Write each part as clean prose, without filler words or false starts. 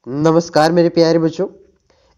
नमस्कार मेरे प्यारे बच्चों।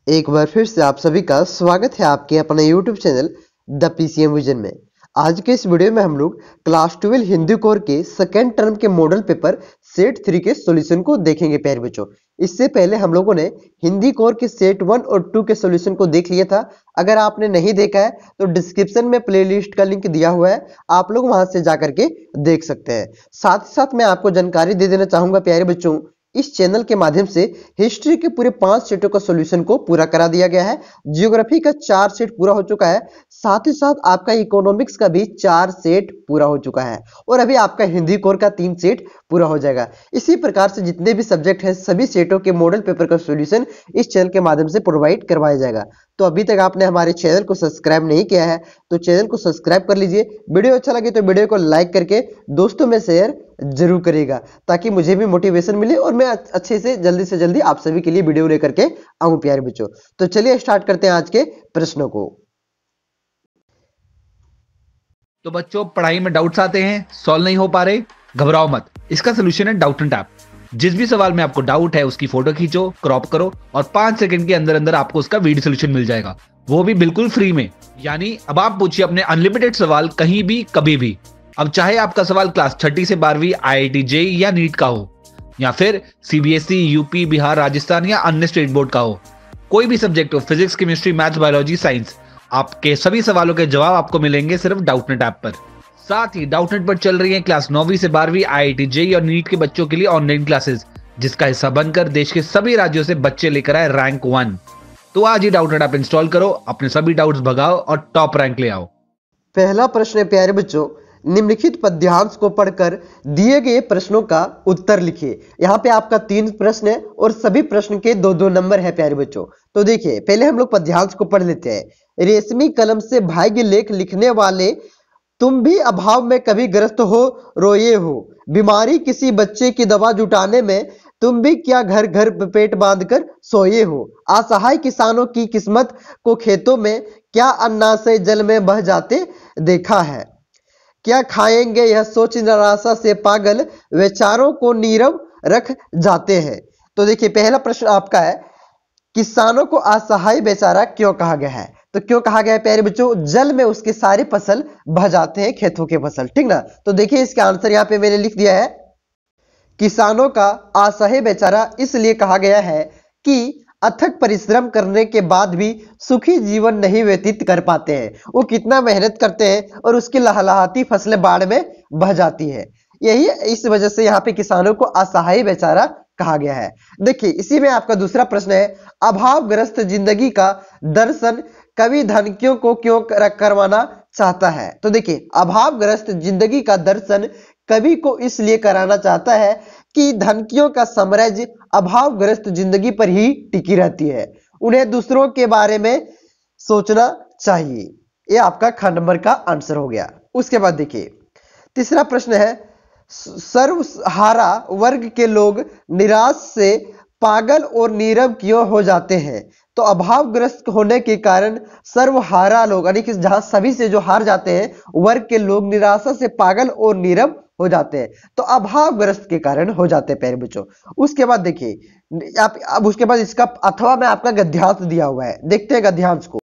एक बार फिर से आप सभी का स्वागत है आपके अपने YouTube channel the PCM vision में। आज के इस वीडियो में हम लोग क्लास 12 हिंदी कोर के सेकेंड टर्म के मॉडल पेपर सेट 3 के सॉल्यूशन को देखेंगे प्यारे बच्चों। इससे पहले हम लोगों ने हिंदी कोर के सेट 1 और 2 के सॉल्यूशन को देख लिया था। अगर आपने नहीं देखा है तो डिस्क्रिप्शन में प्लेलिस्ट का लिंक दिया हुआ है, आप लोग वहां से जाकर के देख सकते हैं। साथ ही साथ मैं आपको जानकारी दे देना चाहूंगा प्यारे बच्चों, इस चैनल के माध्यम से हिस्ट्री के पूरे 5 सेटों का सॉल्यूशन को पूरा करा दिया गया है। जियोग्राफी का 4 सेट पूरा हो चुका है। साथ ही साथ आपका इकोनॉमिक्स का भी 4 सेट पूरा हो चुका है और अभी आपका हिंदी कोर का 3 सेट पूरा हो जाएगा। इसी प्रकार से जितने भी सब्जेक्ट हैं सभी सेटों के मॉडल पेपर का सॉल्यूशन इस चैनल के माध्यम से प्रोवाइड करवाया जाएगा। तो अभी तक आपने हमारे चैनल को सब्सक्राइब नहीं किया है तो चैनल को सब्सक्राइब कर लीजिए। वीडियो अच्छा लगे तो वीडियो को लाइक करके दोस्तों में शेयर जरूर करिएगा ताकि मुझे भी मोटिवेशन मिले और मैं अच्छे से जल्दी आप सभी के लिए वीडियो लेकर के आऊं प्यारे बच्चों। तो चलिए स्टार्ट करते हैं आज के प्रश्नों को। तो बच्चों, पढ़ाई में डाउट्स आते हैं, सॉल्व नहीं हो पा रहे, घबराओ मत। इसका सोल्यूशन है डाउट एंड टैप। जिस भी सवाल में आपको डाउट है उसकी फोटो खींचो, क्रॉप करो और 5 सेकंड के अंदर अंदर आपको उसका वीडियो सोल्यूशन मिल जाएगा, वो भी बिल्कुल फ्री में। यानी अब आप पूछिए अपने अनलिमिटेड सवाल कहीं भी कभी भी। अब चाहे आपका सवाल क्लास 6 से 12वीं IIT JEE या नीट का हो या फिर CBSE यूपी बिहार राजस्थान या अन्य स्टेट बोर्ड का हो, कोई भी सब्जेक्ट हो, physics chemistry maths biology science, आपके सभी सवालों के जवाब आपको मिलेंगे सिर्फ डाउटनेट ऐप पर। साथ ही डाउटनेट पर चल रही है क्लास 9वीं से 12वीं IIT JEE और नीट के बच्चों के लिए ऑनलाइन क्लासेस, जिसका हिस्सा बनकर देश के सभी राज्यों से बच्चे लेकर आए रैंक 1। तो आज ही डाउटनेट ऐप इंस्टॉल करो, अपने सभी डाउट्स भगाओ और टॉप रैंक ले आओ। पहला प्रश्न है प्यारे बच्चों, निम्नलिखित पद्यांश को पढ़कर दिए गए प्रश्नों का उत्तर लिखिए। यहाँ पे आपका 3 प्रश्न है और सभी प्रश्न के 2-2 नंबर है प्यारे बच्चों। तो देखिए पहले हम लोग पद्यांश को पढ़ लेते हैं। रेशमी कलम से भाग्य लेख लिखने वाले, तुम भी अभाव में कभी ग्रस्त हो रोए हो। बीमारी किसी बच्चे की दवा जुटाने में, तुम भी क्या घर घर पेट बांधकर सोए हो। असहाय किसानों की किस्मत को खेतों में, क्या अन्नाशय जल में बह जाते देखा है। क्या खाएंगे यह सोच निराशा से पागल, विचारों को नीरव रख जाते हैं। तो देखिए पहला प्रश्न आपका है, किसानों को असहाय बेचारा क्यों कहा गया है। तो क्यों कहा गया है प्यारे बच्चों, जल में उसके सारे फसल बह जाते हैं, खेतों के फसल, ठीक ना। तो देखिए इसका आंसर यहाँ पे मैंने लिख दिया है, किसानों का असहाय बेचारा इसलिए कहा गया है कि अथक परिश्रम करने के बाद भी सुखी जीवन नहीं व्यतीत कर पाते हैं। वो कितना मेहनत करते हैं और उसकी लहलहाती फसलें बाढ़ में बह जाती है। यही इस वजह से यहाँ पे किसानों को असहाय बेचारा कहा गया है। देखिए इसी में आपका दूसरा प्रश्न है, अभावग्रस्त जिंदगी का दर्शन कवि धनिकों को क्यों करवाना चाहता है। तो देखिए अभावग्रस्त जिंदगी का दर्शन कवि को इसलिए कराना चाहता है कि धनिकियों का साम्राज्य अभावग्रस्त जिंदगी पर ही टिकी रहती है, उन्हें दूसरों के बारे में सोचना चाहिए। ये आपका ख नंबर का आंसर हो गया। उसके बाद देखिए तीसरा प्रश्न है, सर्वहारा वर्ग के लोग निराश से पागल और नीरव क्यों हो जाते हैं। तो अभावग्रस्त होने के कारण सर्वहारा लोग, यानी कि जहां सभी से जो हार जाते हैं, वर्ग के लोग निराशा से पागल और नीरव हो जाते हैं। तो अभावग्रस्त के कारण हो जाते हैं प्यारे बच्चों। उसके बाद देखिए आप अब उसके बाद इसका अथवा में आपका गद्यांश दिया हुआ है, देखते हैं गद्यांश को।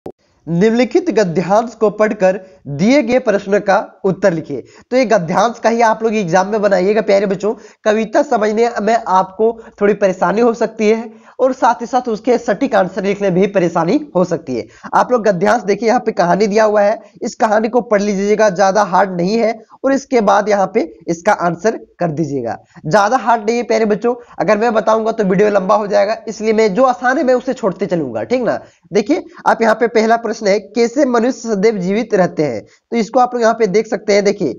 निम्नलिखित गद्यांश को पढ़कर दिए गए प्रश्न का उत्तर लिखिए। तो ये गद्यांश का ही आप लोग एग्जाम में बनाइएगा प्यारे बच्चों। कविता समझने में आपको थोड़ी परेशानी हो सकती है और साथ ही साथ उसके सटीक आंसर लिखने में भी परेशानी हो सकती है। आप लोग गद्यांश देखिए, यहाँ पे कहानी दिया हुआ है, इस कहानी को पढ़ लीजिएगा, ज्यादा हार्ड नहीं है और इसके बाद यहाँ पे इसका आंसर कर दीजिएगा। ज्यादा हार्ड नहीं है प्यारे बच्चों, अगर मैं बताऊंगा तो वीडियो लंबा हो जाएगा, इसलिए मैं जो आसान है मैं उसे छोड़ते चलूंगा, ठीक ना। देखिए आप यहाँ पे पहला प्रश्न है, कैसे मनुष्य सदैव जीवित रहते हैं। तो इसको आप लोग यहाँ पे देख सकते हैं। देखिए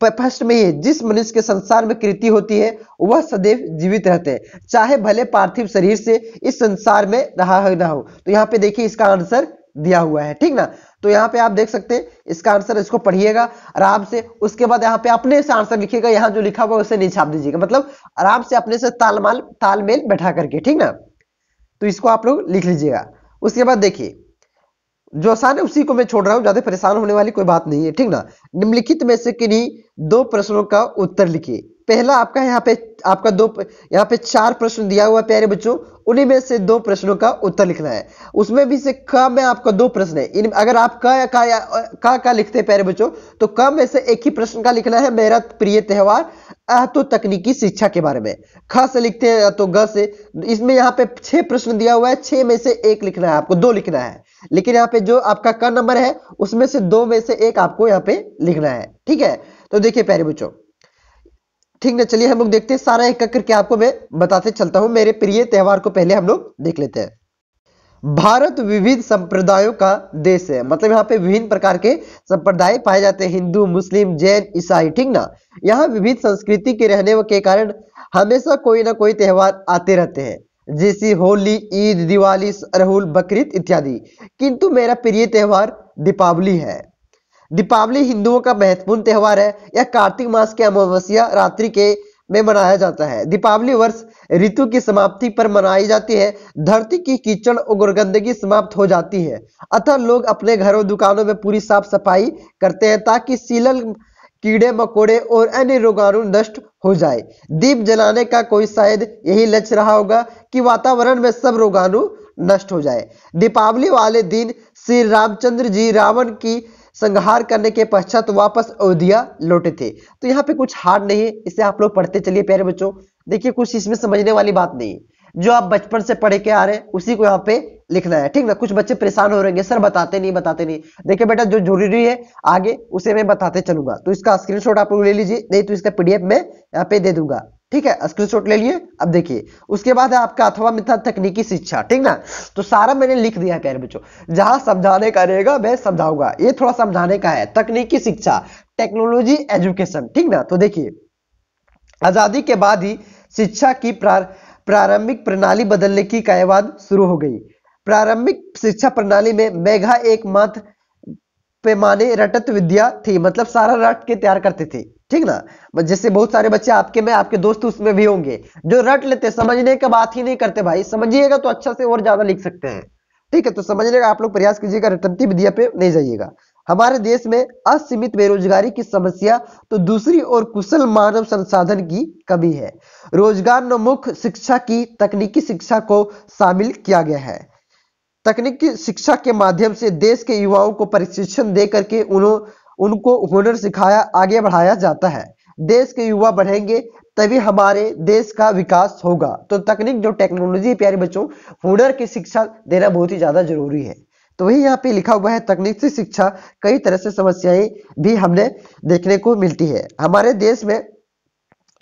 फर्स्ट में ये, जिस मनुष्य के संसार में कृति होती है वह सदैव जीवित रहते हैं, चाहे भले पार्थिव शरीर से इस संसार में रहा हो ना हो। तो यहाँ पे देखिए इसका आंसर दिया हुआ है, ठीक ना। तो यहाँ पे आप देख सकते हैं इसका आंसर, इसको पढ़िएगा आराम से। उसके बाद यहाँ पे अपने से आंसर लिखिएगा, यहाँ जो लिखा हुआ है उसे नहीं छाप दीजिएगा, मतलब आराम से अपने से तालमेल बैठा करके, ठीक ना। तो इसको आप लोग लिख लीजिएगा। उसके बाद देखिए जो आसान है उसी को मैं छोड़ रहा हूं, ज्यादा परेशान होने वाली कोई बात नहीं है, ठीक ना। निम्नलिखित में से किन्हीं 2 प्रश्नों का उत्तर लिखिए। पहला आपका यहाँ पे आपका यहाँ पे 4 प्रश्न दिया हुआ है प्यारे बच्चों, उन्हीं में से 2 प्रश्नों का उत्तर लिखना है। उसमें भी से क में आपका 2 प्रश्न है। इन अगर आप का लिखते हैं प्यारे बच्चों, तो क में से एक ही प्रश्न का लिखना है, मेरा प्रिय त्योहार, तो तकनीकी शिक्षा के बारे में। ख से लिखते हैं तो ग से। इसमें यहाँ पे 6 प्रश्न दिया हुआ है, 6 में से 1 लिखना है आपको, 2 लिखना है। लेकिन यहाँ पे जो आपका क नंबर है उसमें से 2 में से 1 आपको यहाँ पे लिखना है। ठीक है, तो देखिए प्यारे बच्चों, ठीक ना, चलिए हम लोग देखते हैं सारा एक करके आपको मैं बताते चलता हूं। मेरे प्रिय त्योहार को पहले हम लोग देख लेते हैं। भारत विविध संप्रदायों का देश है, मतलब यहाँ पे विभिन्न प्रकार के संप्रदाय पाए जाते हैं, हिंदू, मुस्लिम, जैन, ईसाई। ठीक ना, यहाँ विविध संस्कृति के रहने के कारण हमेशा कोई ना कोई त्योहार आते रहते हैं, जैसे होली, ईद, दिवाली, अरहुल, बकरीद इत्यादि। किंतु मेरा प्रिय त्योहार दीपावली है। दीपावली हिंदुओं का महत्वपूर्ण त्योहार है। यह कार्तिक मास के अमावस्या रात्रि के में मनाया जाता है। दीपावली वर्ष ऋतु की समाप्ति पर मनाई जाती है। धरती की कीचड़ और गंदगी समाप्त हो जाती है, अतः लोग अपने घरों दुकानों में पूरी साफ सफाई करते हैं ताकि सीलन, कीड़े मकोड़े और अन्य रोगाणु नष्ट हो जाए। दीप जलाने का कोई शायद यही लक्ष्य रहा होगा कि वातावरण में सब रोगाणु नष्ट हो जाए। दीपावली वाले दिन श्री रामचंद्र जी रावण की संहार करने के पश्चात वापस अयोध्या लौटे थे। तो यहाँ पे कुछ हार्ड नहीं है, इसे आप लोग पढ़ते चलिए प्यारे बच्चों। देखिए कुछ इसमें समझने वाली बात नहीं है, जो आप बचपन से पढ़ के आ रहे हैं उसी को यहाँ पे लिखना है। ठीक ना, कुछ बच्चे परेशान हो रहेंगे, सर बताते नहीं बताते नहीं। देखिए बेटा, जो जरूरी है आगे उसे मैं बताते चलूंगा, तो इसका स्क्रीनशॉट आप लोग ले लीजिए, नहीं तो इसका पीडीएफ में यहाँ पे दे दूंगा। ठीक है, स्क्रीनशॉट ले लिए। अब देखिए उसके बाद है आपका अथवा मिथ्या तकनीकी शिक्षा। ठीक ना, तो सारा मैंने लिख दिया है प्यारे बच्चों, जहां समझाने का रहेगा मैं समझाऊंगा, ये थोड़ा समझाने का है। तकनीकी शिक्षा, टेक्नोलॉजी एजुकेशन। ठीक ना, तो देखिए आजादी के बाद ही शिक्षा की प्रारंभिक प्रणाली बदलने की कयावत शुरू हो गई। प्रारंभिक शिक्षा प्रणाली में मेघा एकमात्र पैमाने रटत विद्या थी, मतलब सारा रट के तैयार करते थे। ठीक ना, जैसे बहुत सारे बच्चे आपके में आपके दोस्त उसमें भी होंगे जो रट लेते, समझने का बात ही नहीं करते। भाई समझिएगा तो अच्छा से और ज्यादा लिख सकते हैं। ठीक है, तो समझने का आप लोग प्रयास कीजिएगा, रटंती विद्या पे नहीं जाइएगा। हमारे देश में असीमित बेरोजगारी की समस्या, तो दूसरी ओर कुशल मानव संसाधन की कमी है। रोजगारोन्मुख शिक्षा की तकनीकी शिक्षा को शामिल किया गया है। तकनीकी शिक्षा के माध्यम से देश के युवाओं को प्रशिक्षण दे करके उनको हुनर सिखाया आगे बढ़ाया जाता है। देश के युवा बढ़ेंगे तभी हमारे देश का विकास होगा। तो तकनीक जो टेक्नोलॉजी प्यारे बच्चों, हुनर की शिक्षा देना बहुत ही ज्यादा जरूरी है। तो वही यहाँ पे लिखा हुआ है, तकनीकी शिक्षा कई तरह से समस्याएं भी हमने देखने को मिलती है। हमारे देश में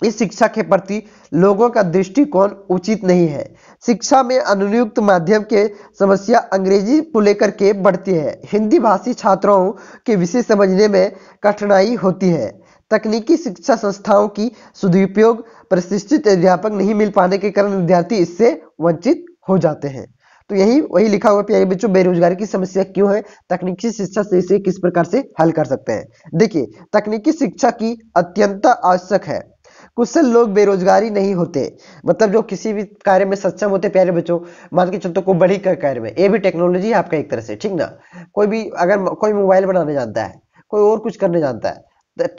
इस शिक्षा के प्रति लोगों का दृष्टिकोण उचित नहीं है। शिक्षा में अनुयुक्त माध्यम के समस्या अंग्रेजी को लेकर के बढ़ती है। हिंदी भाषी छात्रों के विषय समझने में कठिनाई होती है। तकनीकी शिक्षा संस्थाओं की सदुपयोग, प्रशिक्षित अध्यापक नहीं मिल पाने के कारण विद्यार्थी इससे वंचित हो जाते हैं। तो यही वही लिखा हुआ प्यारे बच्चों, बेरोजगारी की समस्या क्यों है, तकनीकी शिक्षा से इसे किस प्रकार से हल कर सकते हैं। देखिए तकनीकी शिक्षा की अत्यंत आवश्यक है। कुशल लोग बेरोजगारी नहीं होते, मतलब जो किसी भी कार्य में सक्षम होते प्यारे बच्चों, मान के चलते कोई बड़ी कार्य में, ये भी टेक्नोलॉजी है आपका एक तरह से। ठीक ना, कोई भी अगर कोई मोबाइल बनाने जानता है, कोई और कुछ करने जानता है,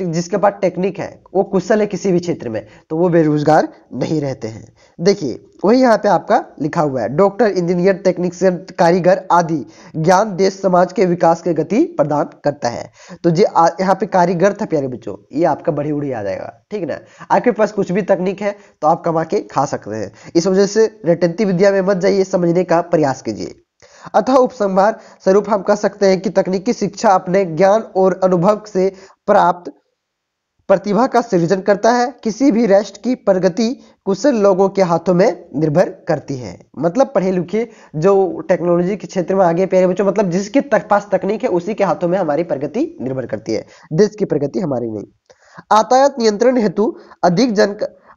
जिसके पास टेक्निक है, वो कुशल है किसी भी क्षेत्र में, तो वो बेरोजगार नहीं रहते हैं। देखिए वही यहाँ पे आपका लिखा हुआ है, डॉक्टर, इंजीनियर, टेक्नीशियन, कारीगर आदि ज्ञान देश समाज के विकास के गति प्रदान करता है। तो जो यहाँ पे कारीगर था प्यारे बच्चों, ये आपका बड़ी उड़ी आ जाएगा। ठीक ना, आपके पास कुछ भी तकनीक है तो आप कमा के खा सकते हैं। इस वजह से रटंती विद्या में मत जाइए, समझने का प्रयास कीजिए। अतः उपसंहार स्वरूप हम कह सकते हैं कि तकनीकी शिक्षा अपने ज्ञान और अनुभव से प्राप्त प्रतिभा का सृजन करता है। किसी भी राष्ट्र की प्रगति कुशल लोगों के हाथों में निर्भर करती है। मतलब पढ़े लिखे जो टेक्नोलॉजी के क्षेत्र में आगे प्यारे बच्चों, मतलब जिसके पास तकनीक है उसी के हाथों में हमारी प्रगति निर्भर करती है, देश की प्रगति हमारी नहीं। यातायात नियंत्रण हेतु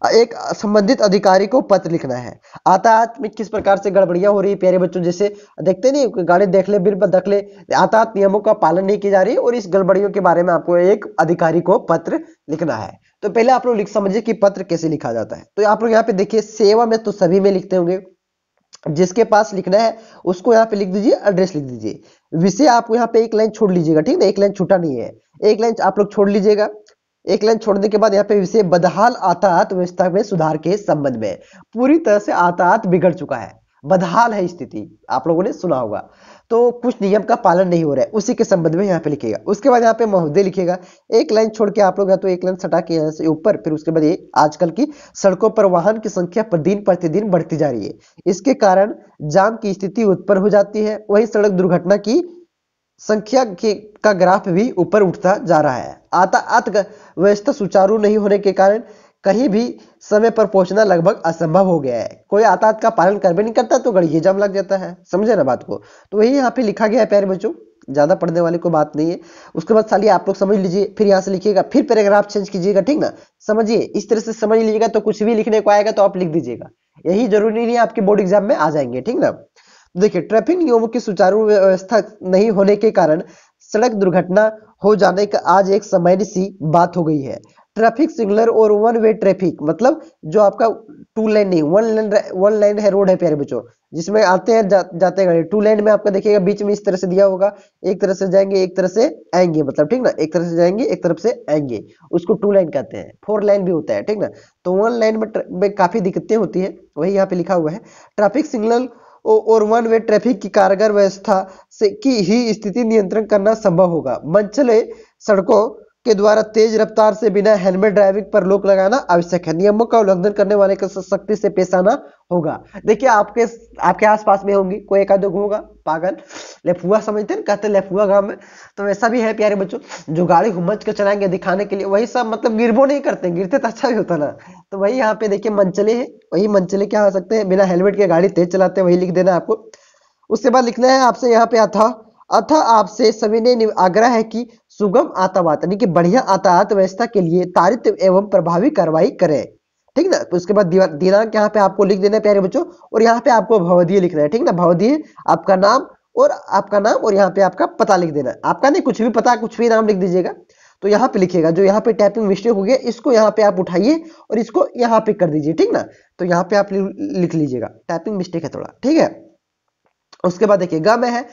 एक संबंधित अधिकारी को पत्र लिखना है। यातायात में किस प्रकार से गड़बड़ियां हो रही है प्यारे बच्चों, जैसे देखते नहीं, गाड़ी देख ले, बिल पर देख ले, यातायात नियमों का पालन नहीं की जा रही, और इस गड़बड़ियों के बारे में आपको एक अधिकारी को पत्र लिखना है। तो पहले आप लोग लिख समझिए कि पत्र कैसे लिखा जाता है। तो आप लोग यहाँ पे देखिए, सेवा में तो सभी में लिखते होंगे, जिसके पास लिखना है उसको यहाँ पे लिख दीजिए, एड्रेस लिख दीजिए। विषय आपको यहाँ पे एक लाइन छोड़ लीजिएगा, ठीक है, एक लाइन छूटा नहीं है, एक लाइन आप लोग छोड़ लीजिएगा। एक लाइन छोड़ने के बाद यहाँ पे विषय बदहाल यातायात व्यवस्था में सुधार के संबंध में। पूरी तरह से यातायात बिगड़ चुका है, बदहाल है स्थिति, आप लोगों ने सुना होगा। तो कुछ नियम का पालन नहीं हो रहा है, उसी के संबंध में यहाँ पे लिखेगा। उसके बाद यहाँ पे महोदय लिखेगा, एक लाइन छोड़ के आप लोग या तो एक लाइन सटा के यहाँ से ऊपर, फिर उसके बाद ये आजकल की सड़कों पर वाहन की संख्या दिन प्रतिदिन बढ़ती जा रही है, इसके कारण जाम की स्थिति उत्पन्न हो जाती है। वही सड़क दुर्घटना की संख्या का ग्राफ भी ऊपर उठता जा रहा है। यातायात व्यवस्था सुचारू नहीं होने के कारण कहीं भी समय पर पहुंचना लगभग असंभव हो गया है। कोई यातायात का पालन कर भी नहीं करता तो गड़िए जाम लग जाता है, समझे ना बात को। तो वही यहाँ पे लिखा गया है प्यारे बच्चों, ज्यादा पढ़ने वाली कोई बात नहीं है। उसके बाद साली आप लोग समझ लीजिए, फिर यहाँ से लिखिएगा, फिर पैराग्राफ चेंज कीजिएगा, ठीक ना। समझिए, इस तरह से समझ लीजिएगा तो कुछ भी लिखने को आएगा तो आप लिख दीजिएगा, यही जरूरी नहीं है आपके बोर्ड एग्जाम में आ जाएंगे, ठीक ना। देखिए, ट्रैफिक नियमों की सुचारू व्यवस्था नहीं होने के कारण सड़क दुर्घटना हो जाने का आज एक सामान्य सी बात हो गई है। ट्रैफिक सिग्नल और वन वे ट्रैफिक, मतलब जो आपका टू लाइन नहीं, वन लाइन है रोड है प्यारे बच्चों, जिसमें आते हैं जाते हैं गाड़ी। टू लाइन में आपका देखिएगा बीच में इस तरह से दिया होगा, एक तरफ से जाएंगे एक तरफ से आएंगे, मतलब ठीक ना, एक तरफ से जाएंगे एक तरफ से आएंगे, उसको टू लाइन कहते हैं। फोर लाइन भी होता है, ठीक ना। तो वन लाइन में काफी दिक्कतें होती है, वही यहाँ पे लिखा हुआ है। ट्रैफिक सिग्नल और वन वे ट्रैफिक की कारगर व्यवस्था से की ही स्थिति नियंत्रण करना संभव होगा। मंचले सड़कों के द्वारा तेज रफ्तार से बिना हेलमेट ड्राइविंग पर रोक लगाना आवश्यक है। नियमों का उल्लंघन करने वाले को सख्ती से पेश आना होगा। देखिए, आपके आसपास में होंगी, कोई एक आध होगा पागल लेफुआ, समझते हैं, कहते लेफुआ गांव में, तो वैसा भी है प्यारे बच्चों, जो गाड़ी घुमच के चलाएंगे दिखाने के लिए, वही सब मतलब गिरबो नहीं करते, गिरते तो अच्छा भी होता ना। तो वही यहाँ पे देखिए मंचले है, वही मंचले क्या हो सकते हैं, बिना हेलमेट के गाड़ी तेज चलाते हैं, वही लिख देना आपको। उसके बाद लिखना है आपसे यहाँ पे अथा आपसे सभी ने आग्रह है कि सुगम यातायात यानी कि बढ़िया यातायात व्यवस्था के लिए त्वरित एवं प्रभावी कार्रवाई करें, ठीक ना। तो उसके बाद दिनांक यहाँ पे आपको लिख देना है प्यारे बच्चों, और यहाँ पे आपको भवदीय लिखना है, ठीक ना। भवदीय आपका नाम और यहाँ पे आपका पता लिख देना, आपका नहीं, कुछ भी पता कुछ भी नाम लिख दीजिएगा। तो यहाँ पे लिखिएगा, जो यहाँ पे टाइपिंग मिस्टेक हो गया इसको यहाँ पे आप उठाइए और इसको यहाँ पे कर दीजिए, ठीक ना। तो यहाँ पे आप लिख लीजिएगा, टाइपिंग मिस्टेक है थोड़ा, ठीक है। उसके बाद देखिए, ग में है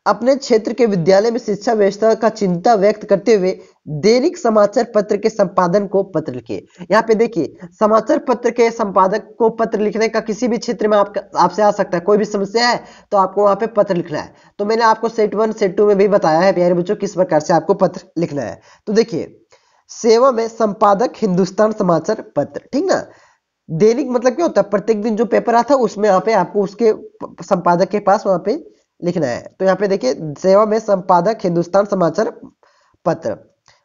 अपने क्षेत्र के विद्यालय में शिक्षा व्यवस्था का चिंता व्यक्त करते हुए दैनिक समाचार पत्र के संपादन को पत्र लिखिए। यहाँ पे देखिए, समाचार पत्र के संपादक को पत्र लिखने का किसी भी क्षेत्र में आपसे आ सकता है, कोई भी समस्या है तो आपको वहां पे पत्र लिखना है। तो मैंने आपको सेट 1 सेट 2 में भी बताया है प्यारे बच्चों किस प्रकार से आपको पत्र लिखना है। तो देखिए, सेवा में संपादक हिंदुस्तान समाचार पत्र, ठीक ना। दैनिक मतलब क्या होता है, प्रत्येक दिन जो पेपर आता है उसमें यहाँ पे आपको उसके संपादक के पास वहां पे लिखना है। तो यहाँ पे देखिए, सेवा में संपादक हिंदुस्तान समाचार पत्र।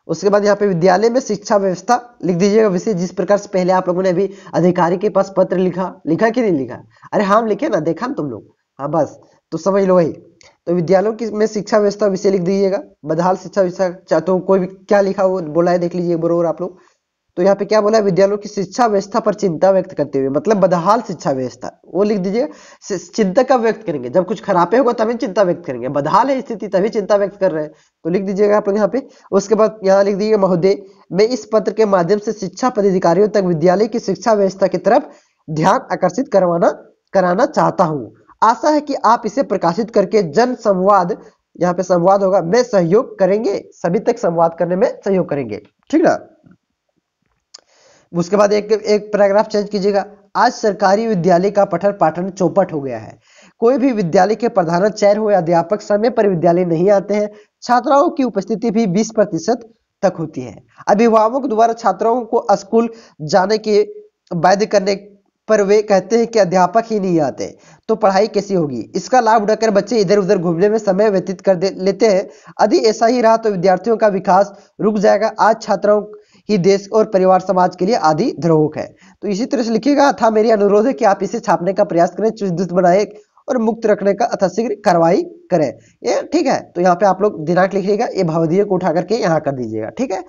उसके बाद यहाँ पे विद्यालय में शिक्षा व्यवस्था लिख दीजिएगा विषय, जिस प्रकार से पहले आप लोगों ने अभी अधिकारी के पास पत्र लिखा कि नहीं लिखा, अरे हम लिखे ना, देखा ना तुम लोग, हाँ बस, तो समझ लो वही। तो विद्यालयों की में शिक्षा व्यवस्था विषय लिख दीजिएगा, बदहाल शिक्षा व्यवस्था, तो कोई भी क्या लिखा वो बोला है देख लीजिए बरोबर आप लोग। तो यहाँ पे क्या बोला है, विद्यालयों की शिक्षा व्यवस्था पर चिंता व्यक्त करते हुए, मतलब बदहाल शिक्षा व्यवस्था, वो लिख दीजिएगा। चिंता कब व्यक्त करेंगे, जब कुछ खराबे होगा तभी चिंता व्यक्त करेंगे, बदहाल है स्थिति तभी चिंता व्यक्त कर रहे हैं, तो लिख दीजिएगा आप लोग यहाँ पे। उसके बाद यहाँ लिख दीजिएगा, महोदय मैं इस पत्र के माध्यम से शिक्षा पदाधिकारियों तक विद्यालय की शिक्षा व्यवस्था की तरफ ध्यान आकर्षित कराना चाहता हूँ। आशा है कि आप इसे प्रकाशित करके जन संवाद, यहाँ पे संवाद होगा, में सहयोग करेंगे, सभी तक संवाद करने में सहयोग करेंगे, ठीक ना। उसके बाद एक पैराग्राफ चेंज कीजिएगा। आज सरकारी विद्यालय का पठन पाठन चौपट हो गया है। कोई भी विद्यालय के प्रधानाचार्य हो या अध्यापक समय पर विद्यालय नहीं आते हैं। छात्राओं की उपस्थिति भी 20% तक होती है। अभिभावक द्वारा छात्राओं को स्कूल जाने के बाध्य करने पर वे कहते हैं कि अध्यापक ही नहीं आते तो पढ़ाई कैसी होगी। इसका लाभ उठाकर बच्चे इधर उधर घूमने में समय व्यतीत कर लेते हैं। यदि ऐसा ही रहा तो विद्यार्थियों का विकास रुक जाएगा। आज छात्राओं ही देश और परिवार समाज के लिए आदि धरोहर है। तो इसी तरह से लिखिएगा, था मेरी अनुरोध है कि आप इसे छापने का प्रयास करें, चुस्त बनाए और मुक्त रखने का अथाशीघ्र कार्रवाई करें। ये ठीक है। तो यहाँ पे आप लोग दिनांक लिखिएगा, ये भवदीय को उठा करके यहाँ कर दीजिएगा, ठीक है,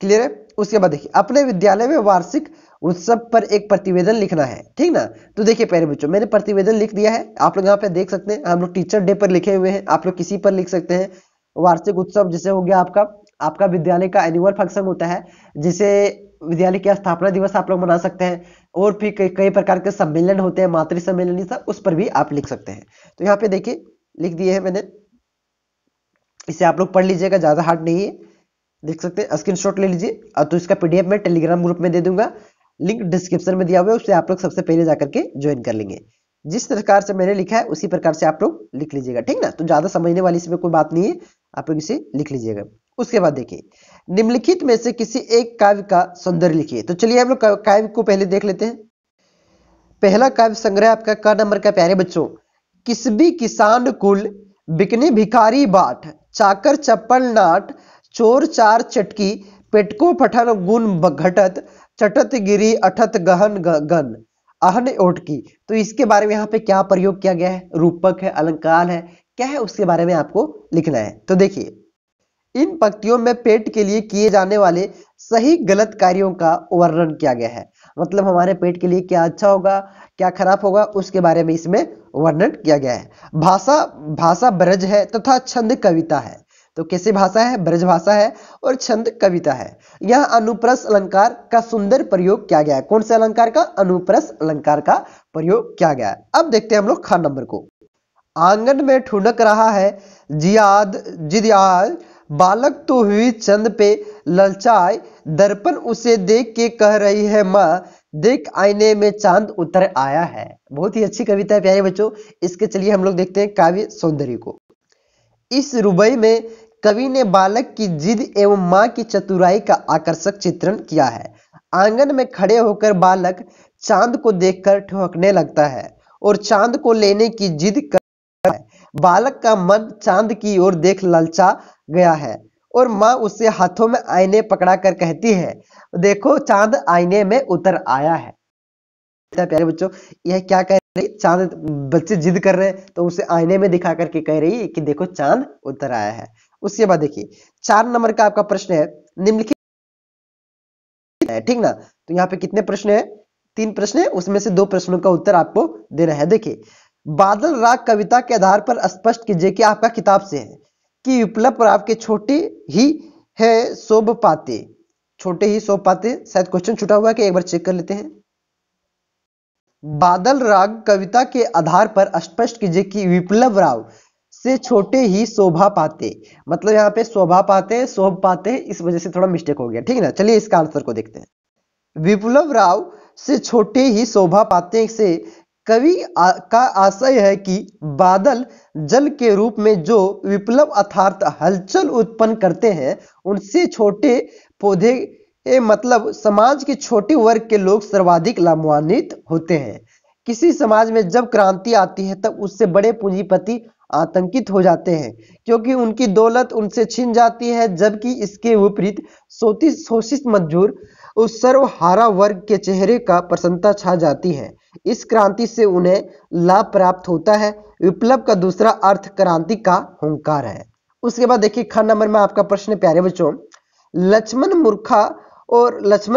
क्लियर है। उसके बाद देखिए, अपने विद्यालय में वार्षिक उत्सव पर एक प्रतिवेदन लिखना है, ठीक ना। तो देखिए प्यारे बच्चों, मैंने प्रतिवेदन लिख दिया है, आप लोग यहाँ पे देख सकते हैं। हम लोग टीचर डे पर लिखे हुए हैं, आप लोग किसी पर लिख सकते हैं। वार्षिक उत्सव जैसे हो गया आपका विद्यालय का एनुअल फंक्शन होता है, जिसे विद्यालय की स्थापना दिवस आप लोग मना सकते हैं, और भी कई प्रकार के सम्मेलन होते हैं, मातृ सम्मेलन, सब उस पर भी आप लिख सकते हैं। तो यहाँ पे देखिए लिख दिए हैं मैंने, इसे आप लोग पढ़ लीजिएगा, ज्यादा हार्ड नहीं है। देख सकते हैं, स्क्रीनशॉट ले लीजिए। तो इसका पीडीएफ मैं टेलीग्राम ग्रुप में दे दूंगा, लिंक डिस्क्रिप्शन में दिया हुआ है, उससे आप लोग सबसे पहले जाकर के ज्वाइन कर लेंगे। जिस प्रकार से मैंने लिखा है उसी प्रकार से आप लोग लिख लीजिएगा, ठीक ना। तो ज्यादा समझने वाली इसमें कोई बात नहीं है, आप लोग इसे लिख लीजिएगा। उसके बाद देखिए, निम्नलिखित में से किसी एक काव्य का सौंदर्य लिखिए। तो चलिए हम लोग काव्य को पहले देख लेते हैं। पहला काव्य संग्रह आपका क नंबर का प्यारे बच्चों, किसबी किसान कुल, बिकने भिखारी बाट, चाकर चप्पल नाट, चोर चार चटकी, पेटको पठन गुण घटत, चटत गिरी अठत गहन गन, आहन ओटकी। तो इसके बारे में यहाँ पे क्या प्रयोग किया गया है, रूपक है, अलंकार है, क्या है, उसके बारे में आपको लिखना है। तो देखिए, इन पंक्तियों में पेट के लिए किए जाने वाले सही गलत कार्यों का वर्णन किया गया है। मतलब हमारे पेट के लिए क्या अच्छा होगा, क्या खराब होगा, उसके बारे में इसमें वर्णन किया गया है। भाषा ब्रज है तथा छंद कविता है। तो कैसी भाषा है, ब्रज भाषा है और छंद कविता है। यह अनुप्रास अलंकार का सुंदर प्रयोग किया गया है। कौन से अलंकार का, अनुप्रास अलंकार का प्रयोग किया गया है। अब देखते हैं हम लोग ख नंबर को। आंगन में ठुनक रहा है जिदियाद, बालक तो हुई चंद पे ललचाए, दर्पण उसे देख के कह रही है माँ, देख आईने में चांद उतर आया है। बहुत ही अच्छी कविता है प्यारे बच्चों। इसके चलिए हम लोग देखते हैं काव्य सौंदर्य को। इस रुबाई में कवि ने बालक की जिद एवं माँ की चतुराई का आकर्षक चित्रण किया है। आंगन में खड़े होकर बालक चांद को देखकर ठुहकने लगता है और चांद को लेने की जिद कर है। बालक का मन चांद की ओर देख ललचा गया है और माँ उसे हाथों में आईने पकड़ा कर कहती है, देखो चांद आईने में उतर आया है। प्यारे बच्चों, यह क्या कह रही, चांद, बच्चे जिद कर रहे हैं तो उसे आईने में दिखा करके कह रही है कि देखो चांद उतर आया है। उसके बाद देखिए 4 नंबर का आपका प्रश्न है, निम्नलिखित है, ठीक ना। तो यहाँ पे कितने प्रश्न है, 3 प्रश्न है, उसमें से 2 प्रश्नों का उत्तर आपको देना है। देखिए, बादल राग कविता के आधार पर स्पष्ट कीजिए कि आपका किताब से है कि विप्लव राव के छोटे ही है शोभ पाते। छोटे ही शोभ पाते, शायद क्वेश्चन छूटा हुआ है कि एक बार चेक कर लेते हैं। बादल राग कविता के आधार पर स्पष्ट कीजिए कि विप्लव राव से छोटे ही शोभा पाते। मतलब यहाँ पे शोभा पाते, शोभ पाते, इस वजह से थोड़ा मिस्टेक हो गया, ठीक है ना। चलिए इसका आंसर को देखते हैं। विप्लव राव से छोटे ही शोभा पाते से कवि का आशय है कि बादल जल के रूप में जो विप्लव अर्थात हलचल उत्पन्न करते हैं, उनसे छोटे पौधे मतलब समाज के छोटे वर्ग के लोग सर्वाधिक लाभान्वित होते हैं। किसी समाज में जब क्रांति आती है तब उससे बड़े पूंजीपति आतंकित हो जाते हैं क्योंकि उनकी दौलत उनसे छिन जाती है, जबकि इसके विपरीत शोषित मजदूर उस सर्वहारा वर्ग के चेहरे का प्रसन्नता छा जाती है। इस क्रांति से उन्हें लाभ प्राप्त होता है। विप्लव का दूसरा अर्थ क्रांति का हुंकार है। उसके बाद देखिए ख नंबर में आपका प्रश्न है प्यारे बच्चों, लक्ष्मण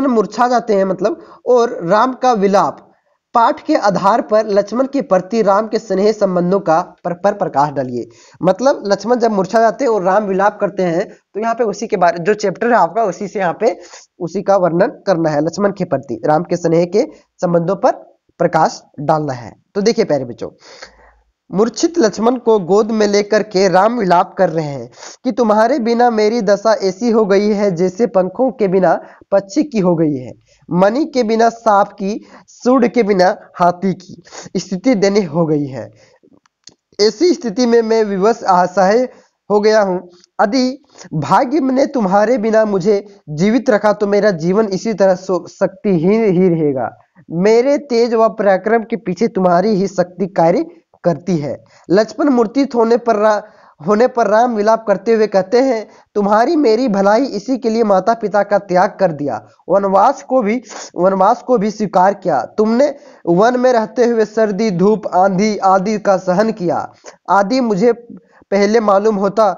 मूर्छा जाते हैं मतलब, और राम का विलाप। पाठ के आधार पर लक्ष्मण के प्रति राम के स्नेह संबंधों का पर प्रकाश डालिए। मतलब लक्ष्मण जब मूर्छा जाते हैं और राम विलाप करते हैं, तो यहाँ पे उसी के बारे, जो चैप्टर है आपका उसी से यहाँ पे उसी का वर्णन करना है। लक्ष्मण के प्रति राम के स्नेह के संबंधों पर प्रकाश डालना है। तो देखिए प्यारे बच्चों, मूर्छित लक्ष्मण को गोद में लेकर के राम विलाप कर रहे हैं कि तुम्हारे बिना मेरी दशा ऐसी हो गई है जैसे पंखों के बिना पक्षी की हो गई है, मणि के बिना सांप की, सूंड के बिना हाथी की स्थिति देने हो गई है। ऐसी स्थिति में मैं विवश असहाय हो गया हूँ। यदि भाग्य ने तुम्हारे बिना मुझे जीवित रखा तो मेरा जीवन इसी तरह शक्तिहीन ही रहेगा। मेरे तेज व पराक्रम के पीछे तुम्हारी ही शक्ति कार्य करती है। लक्ष्मण मूर्छित होने पर राम विलाप करते हुए कहते हैं, तुम्हारी मेरी भलाई इसी के लिए माता पिता का त्याग कर दिया, वनवास को भी स्वीकार किया। तुमने वन में रहते हुए सर्दी, धूप, आंधी आदि का सहन किया। आदि मुझे पहले मालूम होता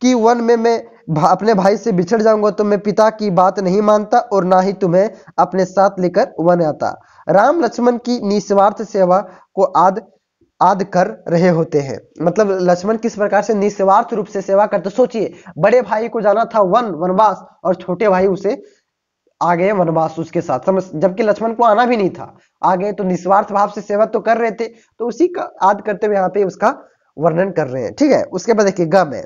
कि वन में मैं अपने भाई से बिछड़ जाऊंगा तो मैं पिता की बात नहीं मानता और ना ही तुम्हें अपने साथ लेकर वन आता। राम लक्ष्मण की निस्वार्थ सेवा को आद कर रहे होते हैं। मतलब लक्ष्मण किस प्रकार से निस्वार्थ रूप से सेवा करते। सोचिए, बड़े भाई को जाना था वनवास और छोटे भाई उसे आ गए वनवास उसके साथ, समझ, जबकि लक्ष्मण को आना भी नहीं था, आ गए तो निस्वार्थ भाव से सेवा तो कर रहे थे। तो उसी का आद करते हुए यहाँ पे उसका वर्णन कर रहे हैं, ठीक है। उसके बाद देखिए ग में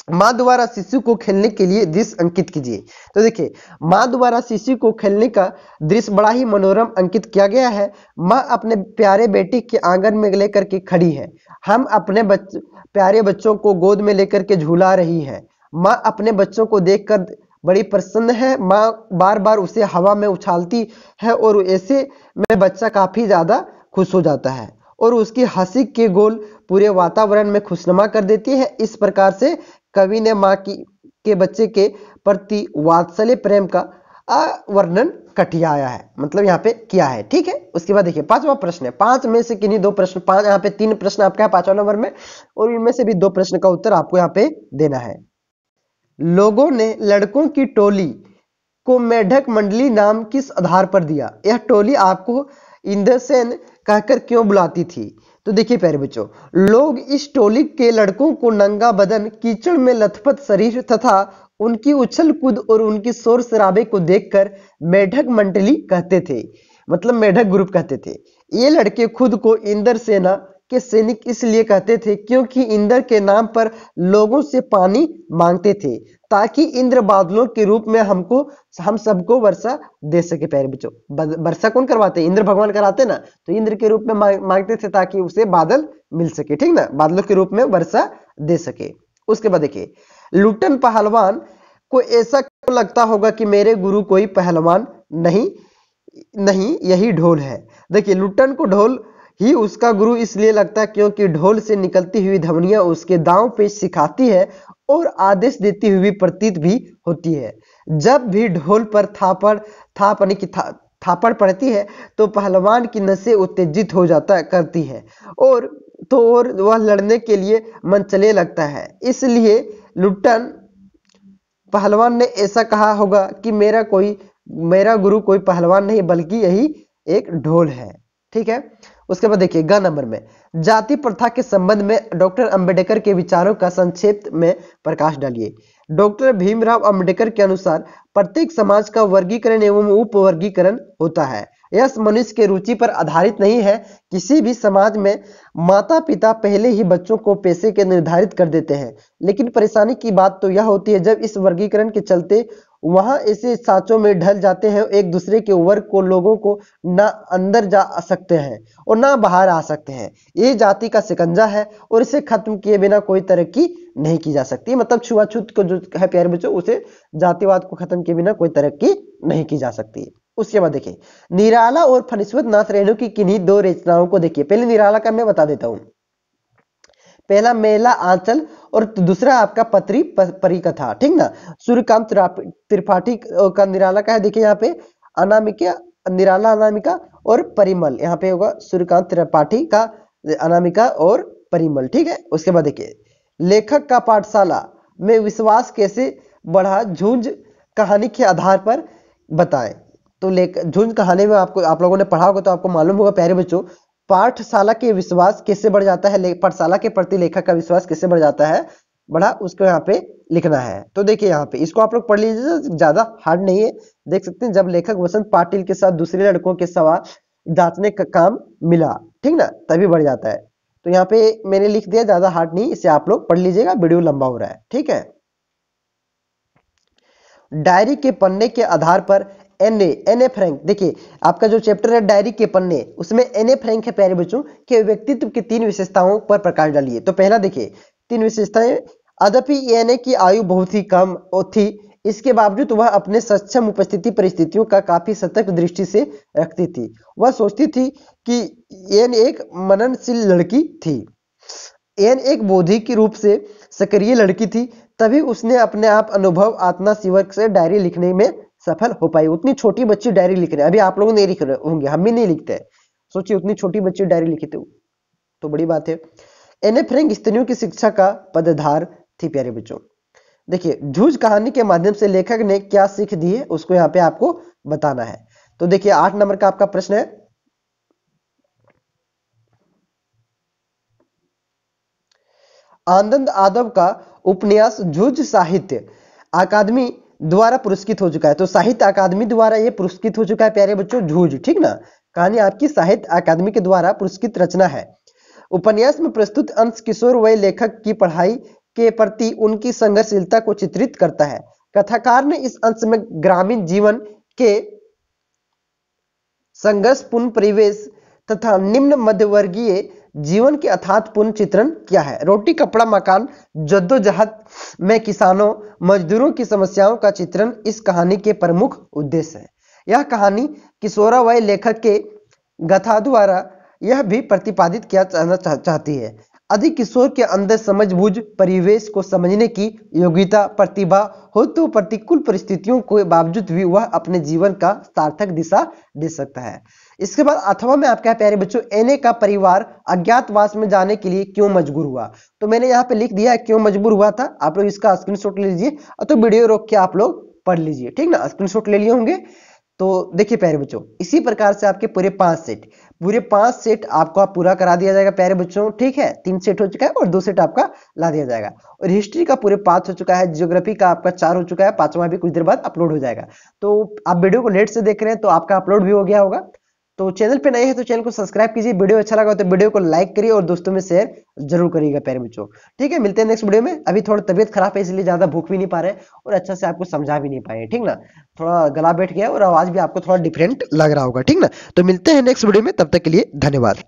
माँ द्वारा शिशु को खेलने के लिए दृश्य अंकित कीजिए। तो देखिए, माँ द्वारा शिशु को खेलने का दृश्य बड़ा ही मनोरम अंकित किया गया है। माँ अपने प्यारे बेटी के आंगन में लेकर के खड़ी है। हम अपने प्यारे बच्चों को गोद में लेकर के झूला रही है। माँ अपने बच्चों को देखकर बड़ी प्रसन्न है। माँ बार बार उसे हवा में उछालती है और ऐसे में बच्चा काफी ज्यादा खुश हो जाता है और उसकी हंसी के गोल पूरे वातावरण में खुशनुमा कर देती है। इस प्रकार से कवि ने माँ की के बच्चे के प्रति वात्सल्य प्रेम का वर्णन कटियाया है, मतलब यहाँ पे किया है। ठीक है, उसके बाद देखिए पांचवा प्रश्न है। पांच में से किन्हीं दो प्रश्न, पांच यहाँ पे तीन प्रश्न आपका है पांचवा नंबर में, और इनमें से भी दो प्रश्न का उत्तर आपको यहाँ पे देना है। लोगों ने लड़कों की टोली को मेढक मंडली नाम किस आधार पर दिया? यह टोली आपको इंद्रसेन कहकर क्यों बुलाती थी? तो देखिए प्यारे बच्चों, लोग इस टोली के लड़कों को नंगा बदन, कीचड़ में लथपथ शरीर तथा उनकी उछल कूद और उनकी शोर शराबे को देखकर मेढक मंडली कहते थे, मतलब मेढक ग्रुप कहते थे। ये लड़के खुद को इंद्र सेना के सैनिक इसलिए कहते थे क्योंकि इंद्र के नाम पर लोगों से पानी मांगते थे ताकि इंद्र बादलों के रूप में हम सबको वर्षा दे सके। प्यारे बच्चों, वर्षा कौन करवाते? इंद्र भगवान कराते ना, तो इंद्र के रूप में मांगते थे ताकि उसे बादल मिल सके, ठीक ना, बादलों के रूप में वर्षा दे सके। उसके बाद देखिए, लुट्टन पहलवान को ऐसा क्यों लगता होगा कि मेरे गुरु कोई पहलवान नहीं यही ढोल है? देखिए, लुट्टन को ढोल ही उसका गुरु इसलिए लगता है क्योंकि ढोल से निकलती हुई ध्वनियां उसके दांव पे सिखाती है और आदेश देती हुई प्रतीत भी होती है। जब भी ढोल पर थापड़ पड़ती है तो पहलवान की नसें उत्तेजित हो जाता करती है और वह लड़ने के लिए मन चले लगता है। इसलिए लुट्टन पहलवान ने ऐसा कहा होगा कि मेरा गुरु कोई पहलवान नहीं बल्कि यही एक ढोल है। ठीक है, उसके बाद देखिए ग नंबर में, जाति प्रथा के संबंध में डॉक्टर अंबेडकर के विचारों का संक्षेप में प्रकाश डालिए। डॉक्टर भीमराव अंबेडकर के अनुसार प्रत्येक समाज का वर्गीकरण एवं उपवर्गीकरण होता है। यह मनुष्य के रुचि पर आधारित नहीं है। किसी भी समाज में माता पिता पहले ही बच्चों को पेशे के निर्धारित कर देते हैं, लेकिन परेशानी की बात तो यह होती है जब इस वर्गीकरण के चलते वहां ऐसे साँचों में ढल जाते हैं एक दूसरे के वर्ग को लोगों को ना अंदर जा सकते हैं और ना बाहर आ सकते हैं। ये जाति का शिकंजा है और इसे खत्म किए बिना कोई तरक्की नहीं की जा सकती। मतलब छुआछूत को जो है प्यारे बच्चों, उसे जातिवाद को खत्म किए बिना कोई तरक्की नहीं की जा सकती। उसके बाद देखिए, निराला और फणीश्वरनाथ नाथ रेणु की किन्हीं दो रचनाओं को देखिए। पहले निराला का मैं बता देता हूं। पहला मेला आंचल और दूसरा आपका पत्री परिकथा, ठीक ना। सूर्यकांत त्रिपाठी का निराला का है, देखिए यहाँ पे अनामिका, निराला अनामिका और परिमल, यहाँ पे होगा सूर्यकांत त्रिपाठी का अनामिका और परिमल। ठीक है, उसके बाद देखिए, लेखक का पाठशाला में विश्वास कैसे बढ़ा, झुंझ कहानी के आधार पर बताएं। तो झुंझ कहानी में आप लोगों ने पढ़ा होगा तो आपको मालूम होगा प्यारे बच्चों, पाठशाला के विश्वास कैसे बढ़ जाता है, पाठशाला के प्रति लेखक का विश्वास कैसे बढ़ जाता है, बड़ा उसको यहाँ पे लिखना है। तो देखिए यहाँ पे इसको आप लोग पढ़ लीजिए, ज्यादा हार्ड नहीं है। देख सकते हैं, जब लेखक वसंत पाटिल के साथ दूसरे लड़कों के सवाल जांचने का काम मिला, ठीक ना, तभी बढ़ जाता है। तो यहाँ पे मैंने लिख दिया, ज्यादा हार्ड नहीं, इसे आप लोग पढ़ लीजिएगा, वीडियो लंबा हो रहा है। ठीक है, डायरी के पन्ने के आधार पर एन ए फ्रैंक, देखिए आपका जो चैप्टर है डायरी के पन्ने, उसमें एन ए फ्रैंक है प्यारे बच्चों के व्यक्तित्व की 3 विशेषताओं पर प्रकाश डालिए। तो पहला देखिए 3 विशेषताएं, अद्यपि एन ए की आयु बहुत ही कम थी, इसके बावजूद वह अपने सक्षम उपस्थिति परिस्थितियों का काफी सतर्क दृष्टि से रखती थी। वह सोचती थी कि एन एक मननशील लड़की थी, एन एक बौद्धिक रूप से सक्रिय लड़की थी, तभी उसने अपने आप अनुभव आत्मा शिवर्क से डायरी लिखने में सफल हो पाई। उतनी छोटी बच्ची डायरी लिख रहे हैं, अभी आप लोग नहीं लिख रहे होंगे, हम भी नहीं लिखते हैं, सोचिए उतनी छोटी बच्ची डायरी लिखी तो बड़ी बात है। एन ए फ्रैंक स्त्रियों की शिक्षा का पदधार थी प्यारे बच्चों। देखिए झूठ कहानी के माध्यम से लेखक ने क्या सीख दी है उसको यहाँ पे आपको बताना है। तो देखिए 8 नंबर का आपका प्रश्न है, आनंद यादव का उपन्यास झूठ साहित्य अकादमी द्वारा पुरस्कृत हो चुका है। तो साहित्य अकादमी द्वारा यह पुरस्कृत हो चुका है प्यारे बच्चों, झूठ, ठीक ना, कहानी आपकी साहित्य अकादमी के द्वारा पुरस्कृत रचना है। उपन्यास में प्रस्तुत अंश किशोर वय लेखक की पढ़ाई के प्रति उनकी संघर्षशीलता को चित्रित करता है। कथाकार ने इस अंश में ग्रामीण जीवन के संघर्षपूर्ण परिवेश तथा निम्न मध्यवर्गीय जीवन के अर्थपूर्ण चित्रण किया है। रोटी कपड़ा मकान जद्दोजहद में किसानों मजदूरों की समस्याओं का चित्रण इस कहानी के प्रमुख उद्देश्य है। यह कहानी किशोरावय लेखक के गाथा द्वारा यह भी प्रतिपादित किया जाना चाहती है। अधिक किशोर के अंदर समझबूझ परिवेश को समझने की योग्यता प्रतिभा हो तो प्रतिकूल परिस्थितियों के बावजूद भी वह अपने जीवन का सार्थक दिशा दे सकता है। इसके बाद अथवा में आपका प्यारे बच्चों, एने का परिवार अज्ञातवास में जाने के लिए क्यों मजबूर हुआ। तो मैंने यहाँ पे लिख दिया है क्यों मजबूर हुआ था। आप लोग इसका स्क्रीनशॉट ले लीजिए और तो वीडियो रोक के आप लोग पढ़ लीजिए, ठीक ना। स्क्रीनशॉट ले लिए होंगे। तो देखिए प्यारे बच्चों, इसी प्रकार से आपके पूरे 5 सेट आपको पूरा करा दिया जाएगा प्यारे बच्चों, ठीक है। 3 सेट हो चुका है और 2 सेट आपका ला दिया जाएगा। और हिस्ट्री का पूरे 5 हो चुका है, ज्योग्राफी का आपका 4 हो चुका है, 5वां भी कुछ देर बाद अपलोड हो जाएगा। तो आप वीडियो को लेट से देख रहे हैं तो आपका अपलोड भी हो गया होगा। तो चैनल पे नए हैं तो चैनल को सब्सक्राइब कीजिए, वीडियो अच्छा लगा तो वीडियो को लाइक करिए और दोस्तों में शेयर जरूर करिएगा प्यारे बच्चों, ठीक है। मिलते हैं नेक्स्ट वीडियो में। अभी थोड़ा तबीयत खराब है इसलिए ज्यादा भूख भी नहीं पा रहे और अच्छा से आपको समझा भी नहीं पाए, ठीक ना। थोड़ा गला बैठ गया और आवाज भी आपको थोड़ा डिफरेंट लग रहा होगा, ठीक ना। तो मिलते हैं नेक्स्ट वीडियो में, तब तक के लिए धन्यवाद।